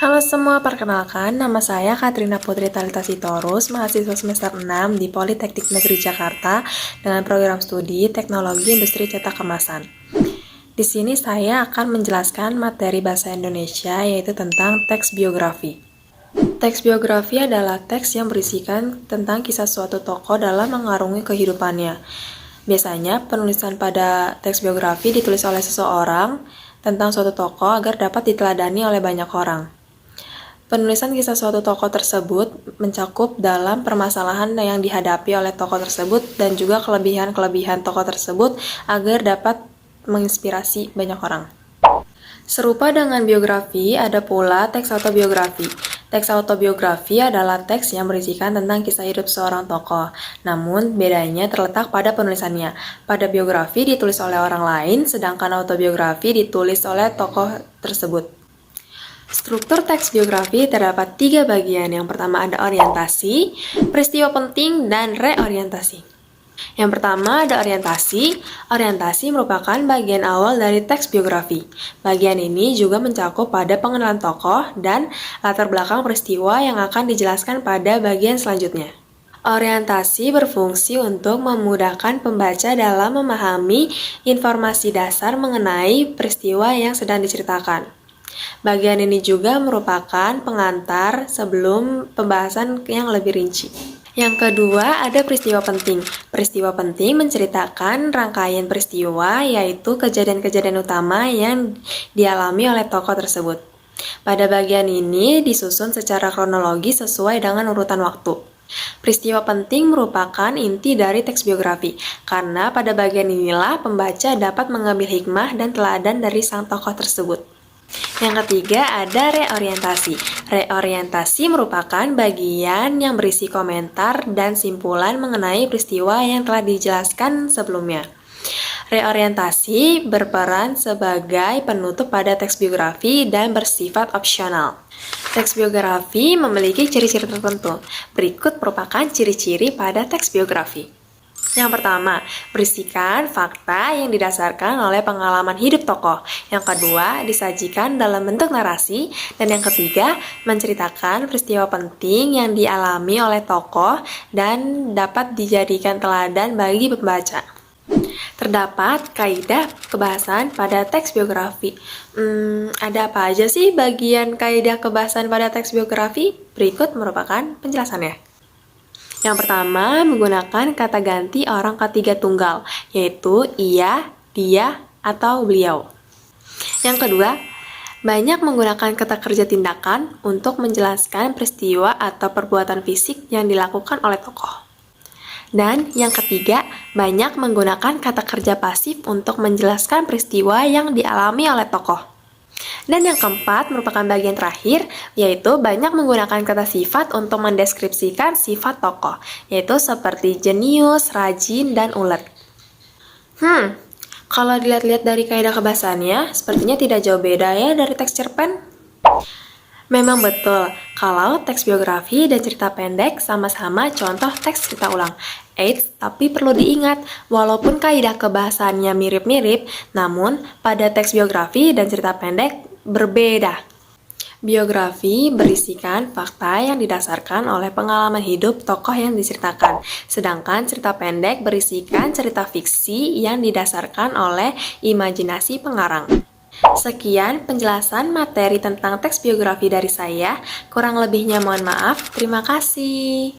Halo semua, perkenalkan nama saya Katrina Putri Talita Sitorus, mahasiswa semester 6 di Politeknik Negeri Jakarta dengan program studi Teknologi Industri Cetak Kemasan. Di sini saya akan menjelaskan materi bahasa Indonesia yaitu tentang teks biografi. Teks biografi adalah teks yang berisikan tentang kisah suatu tokoh dalam mengarungi kehidupannya. Biasanya penulisan pada teks biografi ditulis oleh seseorang tentang suatu tokoh agar dapat diteladani oleh banyak orang. Penulisan kisah suatu tokoh tersebut mencakup dalam permasalahan yang dihadapi oleh tokoh tersebut dan juga kelebihan-kelebihan tokoh tersebut agar dapat menginspirasi banyak orang. Serupa dengan biografi, ada pula teks autobiografi. Teks autobiografi adalah teks yang berisikan tentang kisah hidup seorang tokoh. Namun, bedanya terletak pada penulisannya. Pada biografi ditulis oleh orang lain, sedangkan autobiografi ditulis oleh tokoh tersebut. Struktur teks biografi terdapat 3 bagian. Yang pertama ada orientasi, peristiwa penting, dan reorientasi. Yang pertama ada orientasi. Orientasi merupakan bagian awal dari teks biografi. Bagian ini juga mencakup pada pengenalan tokoh dan latar belakang peristiwa yang akan dijelaskan pada bagian selanjutnya. Orientasi berfungsi untuk memudahkan pembaca dalam memahami informasi dasar mengenai peristiwa yang sedang diceritakan. Bagian ini juga merupakan pengantar sebelum pembahasan yang lebih rinci. Yang kedua, ada peristiwa penting. Peristiwa penting menceritakan rangkaian peristiwa, yaitu kejadian-kejadian utama yang dialami oleh tokoh tersebut. Pada bagian ini disusun secara kronologis sesuai dengan urutan waktu. Peristiwa penting merupakan inti dari teks biografi, karena pada bagian inilah pembaca dapat mengambil hikmah dan teladan dari sang tokoh tersebut. Yang ketiga ada reorientasi. Reorientasi merupakan bagian yang berisi komentar dan simpulan mengenai peristiwa yang telah dijelaskan sebelumnya. Reorientasi berperan sebagai penutup pada teks biografi dan bersifat opsional. Teks biografi memiliki ciri-ciri tertentu. Berikut merupakan ciri-ciri pada teks biografi. Yang pertama, berisikan fakta yang didasarkan oleh pengalaman hidup tokoh. Yang kedua, disajikan dalam bentuk narasi. Dan yang ketiga, menceritakan peristiwa penting yang dialami oleh tokoh dan dapat dijadikan teladan bagi pembaca. Terdapat kaidah kebahasan pada teks biografi. Ada apa aja sih bagian kaidah kebahasan pada teks biografi? Berikut merupakan penjelasannya. Yang pertama, menggunakan kata ganti orang ketiga tunggal, yaitu ia, dia, atau beliau. Yang kedua, banyak menggunakan kata kerja tindakan untuk menjelaskan peristiwa atau perbuatan fisik yang dilakukan oleh tokoh. Dan yang ketiga, banyak menggunakan kata kerja pasif untuk menjelaskan peristiwa yang dialami oleh tokoh. Dan yang keempat merupakan bagian terakhir, yaitu banyak menggunakan kata sifat untuk mendeskripsikan sifat tokoh, yaitu seperti jenius, rajin, dan ulet. Kalau dilihat-lihat dari kaidah kebahasannya, sepertinya tidak jauh beda ya dari teks cerpen. Memang betul, kalau teks biografi dan cerita pendek sama-sama contoh teks cerita ulang. Tapi perlu diingat, walaupun kaidah kebahasannya mirip-mirip, namun pada teks biografi dan cerita pendek berbeda. Biografi berisikan fakta yang didasarkan oleh pengalaman hidup tokoh yang diceritakan, sedangkan cerita pendek berisikan cerita fiksi yang didasarkan oleh imajinasi pengarang. Sekian penjelasan materi tentang teks biografi dari saya, kurang lebihnya mohon maaf, terima kasih.